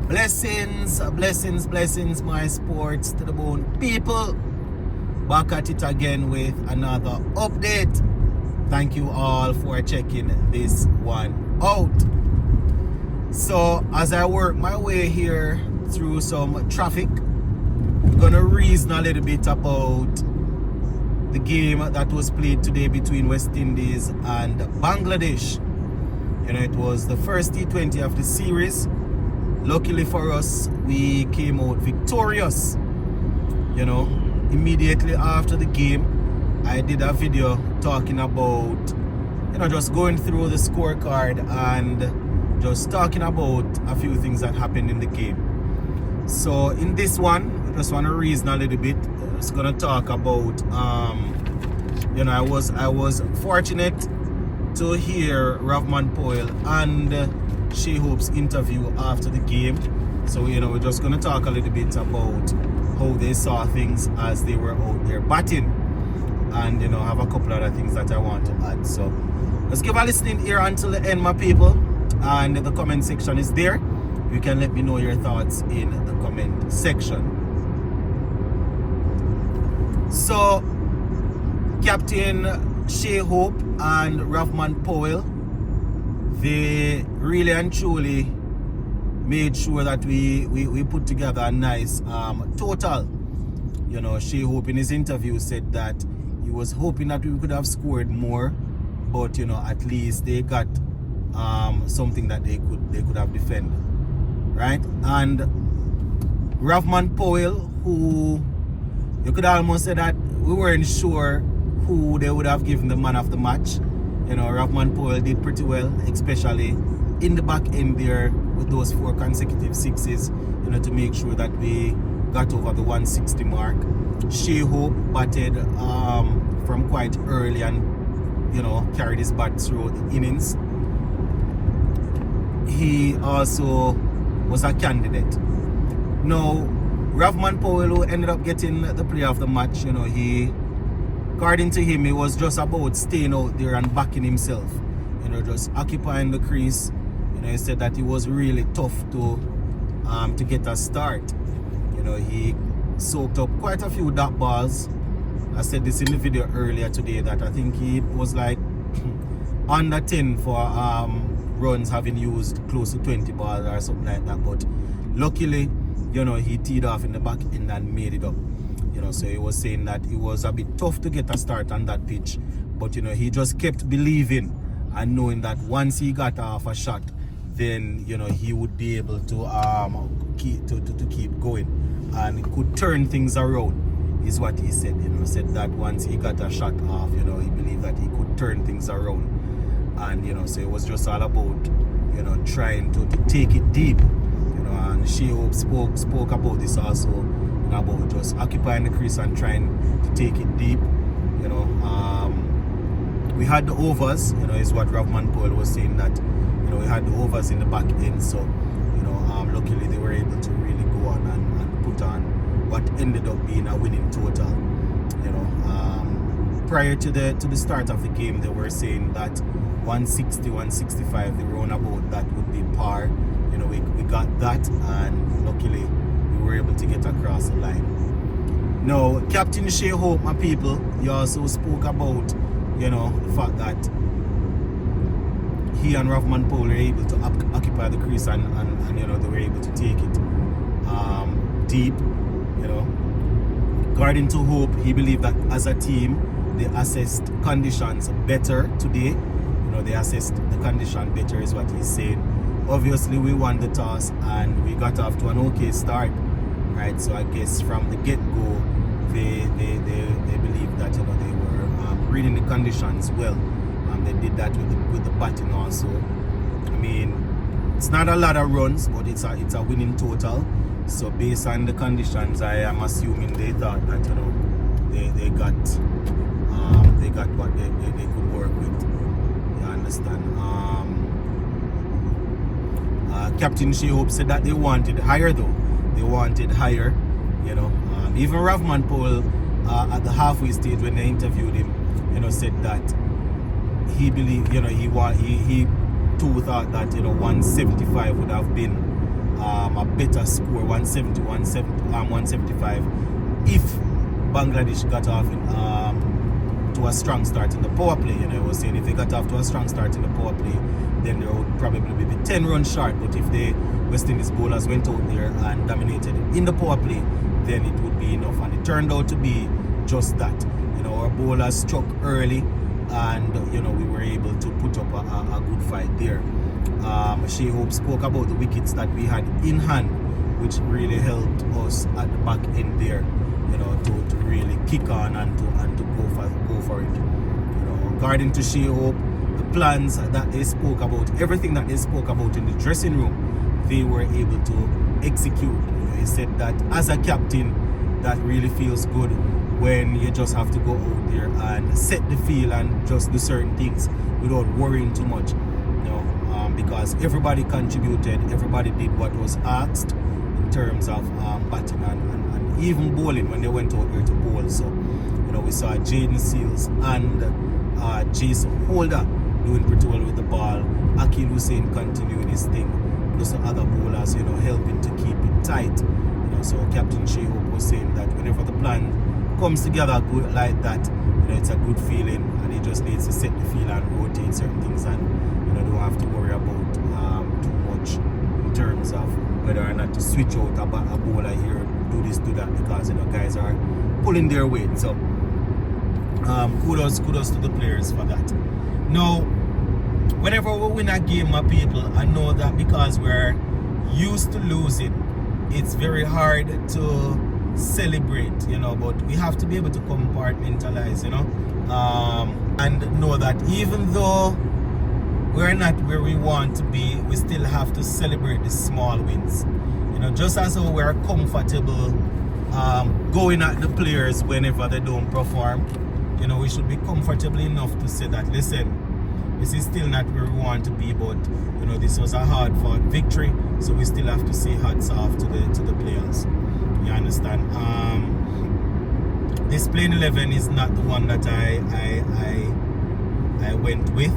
Blessings, blessings, blessings, my sports to the bone people. Back at it again with another update. Thank you all for checking this one out. So, as I work my way here through some traffic, we're gonna reason a little bit about the game that was played today between West Indies and Bangladesh. You know, it was the first T20 of the series. Luckily for us, we came out victorious. You know, immediately after the game, I did a video talking about, you know, just going through the scorecard and just talking about a few things that happened in the game. So in this one, I just want to reason a little bit. I'm just gonna talk about, you know, I was fortunate to hear Rovman and Shea Hope's interview after the game. So, you know, we're just going to talk a little bit about how they saw things as they were out there batting. And, you know, have a couple other things that I want to add. So, let's give a listening ear until the end, my people. And the comment section is there. You can let me know your thoughts in the comment section. So, Captain Shea Hope and Rovman Powell, they really and truly made sure that we put together a nice total. You know, Shea Hope in his interview said that he was hoping that we could have scored more, but you know, at least they got something that they could have defended, right? And Rovman Powell, who you could almost say that we weren't sure who they would have given the man of the match. You know, Rovman Powell did pretty well, especially in the back end there with those 4 consecutive sixes, you know, to make sure that we got over the 160 mark. Shea Hope batted from quite early and, you know, carried his bat through the innings. He also was a candidate. Now, Rovman Powell, who ended up getting the player of the match, you know, according to him, he was just about staying out there and backing himself. You know, just occupying the crease. You know, he said that it was really tough to get a start. You know, he soaked up quite a few dot balls. I said this in the video earlier today that I think he was like under 10 for runs, having used close to 20 balls or something like that. But luckily, you know, he teed off in the back end and made it up. You know, so he was saying that it was a bit tough to get a start on that pitch, but you know, he just kept believing and knowing that once he got off a shot, then you know, he would be able to keep going and could turn things around, is what he said. You know, said that once he got a shot off, you know, he believed that he could turn things around. And you know, so it was just all about, you know, trying to take it deep. You know, and Shea Hope spoke about this also, about just occupying the crease and trying to take it deep. You know, we had the overs, you know, is what Rovman Powell was saying, that you know, we had the overs in the back end. So you know, luckily they were able to really go on and put on what ended up being a winning total. You know, prior to the start of the game, they were saying that 160, 165, they were on about that would be par. You know, we got that, and luckily we were able to get across the line. Now, Captain Shea Hope, my people, he also spoke about, you know, the fact that he and Rovman Powell were able to occupy the crease and you know, they were able to take it deep. You know, according to Hope, he believed that as a team they assessed conditions better today. You know, they assessed the condition better, is what he's saying. Obviously, we won the toss and we got off to an okay start, right? So I guess from the get-go, they believed that, you know, they were reading the conditions well. They did that with the batting also. I mean, it's not a lot of runs, but it's a winning total. So based on the conditions, I am assuming they thought that, you know, they got what they could work with. You understand? Captain Shea Hope said that they wanted higher though. They wanted higher, you know. Even Rovman Powell at the halfway stage when they interviewed him, you know, said that he believed, you know, he too thought that, you know, 175 would have been a better score, 170, 175, if Bangladesh got off in, to a strong start in the power play. You know, I was saying if they got off to a strong start in the power play, then they would probably be 10 runs short. But if the West Indies bowlers went out there and dominated in the power play, then it would be enough. And it turned out to be just that. You know, our bowlers struck early, and you know, we were able to put up a good fight there. Shea Hope spoke about the wickets that we had in hand, which really helped us at the back end there, you know, to really kick on and to go for it. You know, according to Shea Hope, the plans that they spoke about, everything that they spoke about in the dressing room, they were able to execute. You know, he said that as a captain, that really feels good when you just have to go out there and set the field and just do certain things without worrying too much. You know, because everybody contributed, everybody did what was asked in terms of batting and even bowling when they went out there to bowl. So, you know, we saw Jaden Seals and Jason Holder doing pretty well with the ball. Akil Hussain continuing his thing. Plus the other bowlers, you know, helping to keep it tight. You know, so Captain Shea Hope was saying that whenever the plan comes together good like that, you know, it's a good feeling, and he just needs to set the field and rotate certain things, and you know, don't have to worry about too much in terms of whether or not to switch out a bowler here, do this, do that, because you know, guys are pulling their weight. So kudos to the players for that. Now, whenever we win a game, my people, I know that because we're used to losing, it's very hard to celebrate, you know, but we have to be able to compartmentalize, you know, and know that even though we're not where we want to be, we still have to celebrate the small wins. You know, just as how we're comfortable going at the players whenever they don't perform, you know, we should be comfortable enough to say that, listen, this is still not where we want to be, but you know, this was a hard-fought victory, so we still have to say hats off to the players. You understand? This playing 11 is not the one that I went with,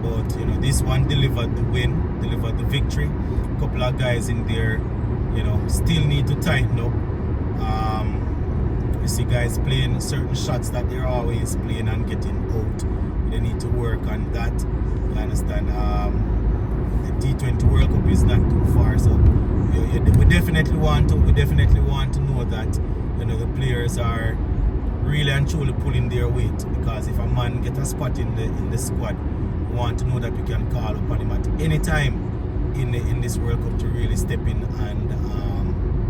but you know, this one delivered the win, delivered the victory. A couple of guys in there, you know, still need to tighten up. You see guys playing certain shots that they're always playing and getting out. They need to work on that. You understand? The T20 World Cup is not too far, so we definitely want to know that, you know, the players are really and truly pulling their weight, because if a man get a spot in the squad, we want to know that we can call upon him at any time in this World Cup to really step in and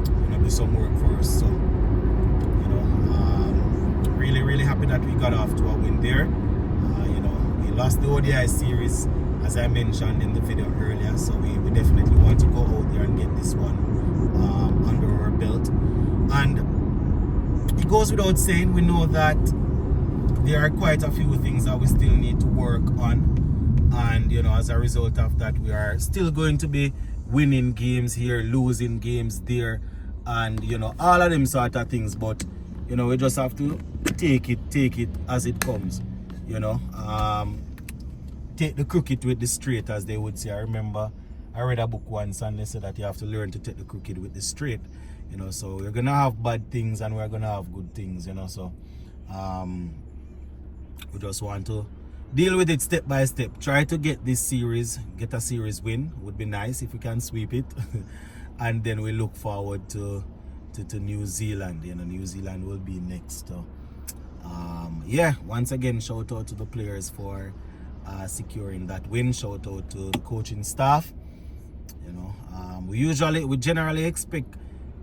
you know, do some work for us. So you know, really happy that we got off to a win there. You know, we lost the ODI series, as I mentioned in the video earlier, so we definitely want to go out there and get this one under our belt. And it goes without saying, we know that there are quite a few things that we still need to work on, and you know, as a result of that, we are still going to be winning games here, losing games there, and you know, all of them sort of things. But you know, we just have to take it as it comes. You know, take the crooked with the straight, as they would say. I remember I read a book once and they said that you have to learn to take the crooked with the straight. You know, so we're gonna have bad things and we're gonna have good things, you know. So we just want to deal with it step by step. Try to get this series, get a series win. Would be nice if we can sweep it. And then we look forward to New Zealand. You know, New Zealand will be next. So yeah, once again, shout out to the players for securing that win. Shout out to the coaching staff. You know, we generally expect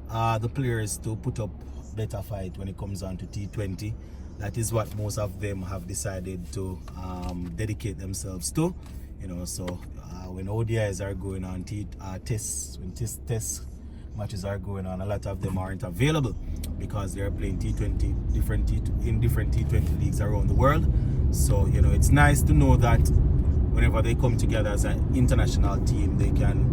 the players to put up better fight when it comes on to T20. That is what most of them have decided to dedicate themselves to. You know, so when ODIs are going on, test matches are going on, a lot of them aren't available because they're playing T20 in different T20 leagues around the world. So you know, it's nice to know that whenever they come together as an international team, they can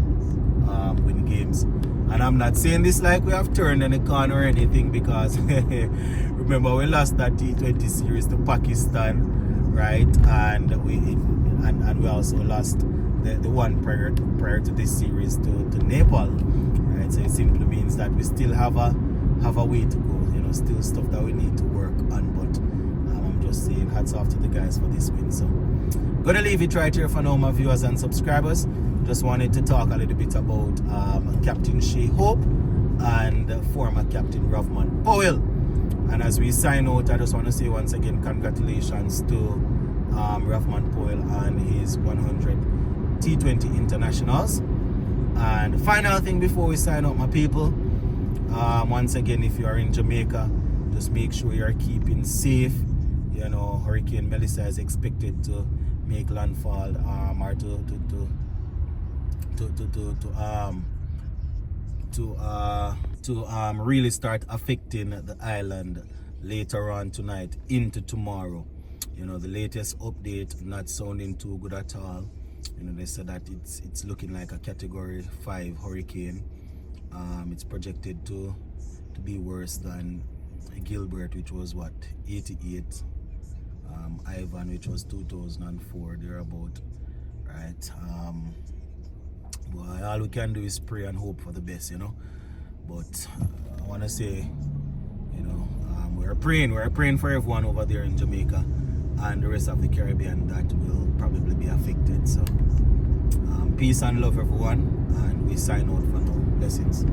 win games. And I'm not saying this like we have turned any corner or anything, because remember we lost that T20 series to Pakistan, right? And we also lost the one prior to this series to Nepal, right? So it simply means that we still have a way to go, you know, still stuff that we need to work on, but I'm just saying hats off to the guys for this win. So gonna leave it right here for now, my viewers and subscribers. Just wanted to talk a little bit about Captain Shea Hope and former Captain Rovman Powell. And as we sign out, I just want to say once again congratulations to Rovman Powell on his 100 T20 internationals. And the final thing before we sign out, my people, once again, if you are in Jamaica, just make sure you are keeping safe. You know, Hurricane Melissa is expected to make landfall or to really start affecting the island later on tonight into tomorrow. You know, the latest update not sounding too good at all. You know, they said that it's looking like a category 5 hurricane. It's projected to be worse than Gilbert, which was what, 88, Ivan, which was 2004, thereabout, right? Well, all we can do is pray and hope for the best, you know. But I want to say, you know, we're praying for everyone over there in Jamaica and the rest of the Caribbean that will probably be affected. So peace and love, everyone, and we sign out for now. Blessings.